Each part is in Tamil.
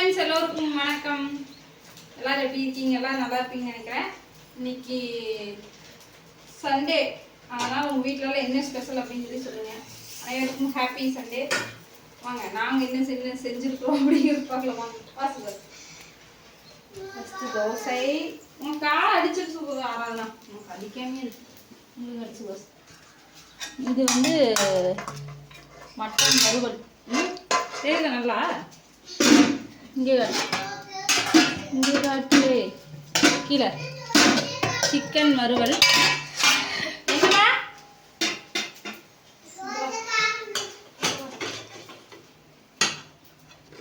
ஃப்ரெண்ட்ஸ் எல்லோருக்கும் வணக்கம். எல்லாரும் எப்படி இருக்கீங்க? எல்லாம் நல்லா இருப்பீங்கன்னு நினைக்கிறேன். இன்னைக்கு சண்டே, அதனால் உங்கள் வீட்டிலலாம் என்ன ஸ்பெஷல் அப்படின்னு சொல்லி சொல்லுங்கள். அனைவருக்கும் ஹாப்பி சண்டே. வாங்க நாங்கள் என்ன செஞ்சுருக்கோம் அப்படிங்கிறது பார்க்கலாம். வாங்க வாசுங்க. ஃபஸ்ட்டு தோசை. உங்கள் காலை அடிச்சுட்டு சொல்லுது ஆறாதுண்ணா, உனக்கு அடிக்காமே இருக்கு. உங்களுக்கு அடிச்சு தோசை. இது வந்து மட்டன் வறுவல். சரிங்க, நல்லா இங்கே காட்டு கீழே சிக்கன் வறுவல். என்னம்மா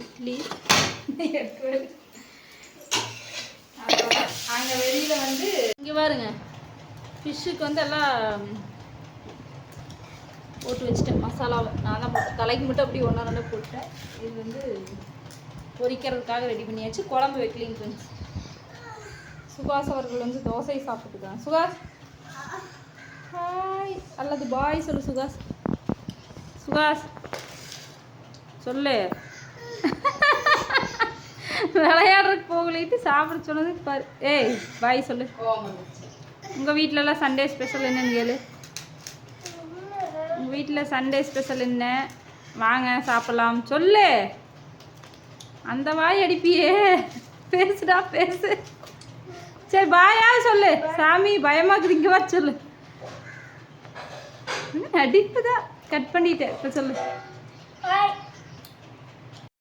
இட்லி அங்கே வெளியில் வந்து இங்கே பாருங்க, ஃபிஷ்ஷுக்கு வந்து எல்லாம் போட்டு வச்சுட்டேன். மசாலாவை நான் தான் போட்டேன், தலைக்கு மட்டும் அப்படி ஒன்றா ரெண்டாக போட்டேன். இது வந்து பொரிக்கிறதுக்காக ரெடி பண்ணியாச்சு. குழம்பு வைக்கலிங் ஃப்ரெண்ட்ஸ். சுகாஸ் அவர்கள் வந்து தோசை சாப்பிட்டுருக்காங்க. சுகாஸ் ஹாய் அல்லது பாய் சொல்லு. சுகாஸ் சுகாஸ் சொல்லு. விளையாடுறதுக்கு போகலிட்டு சாப்பிட சொன்னது பாரு. ஏய் பாய் சொல்லு. உங்கள் வீட்டிலலாம் சண்டே ஸ்பெஷல் என்னன்னு கேளு. உங்கள் வீட்டில் சண்டே ஸ்பெஷல் என்ன? வாங்க சாப்பிட்லாம் சொல்லு. அந்த வாய் அடிப்பியே, பேசுடா பேசு. சரி பாயா சொல்லு. சாமி பயமாக்குது, இங்கே வர சொல்லு. அடிப்பு தான், கட் பண்ணிட்டேன். இப்போ சொல்லு.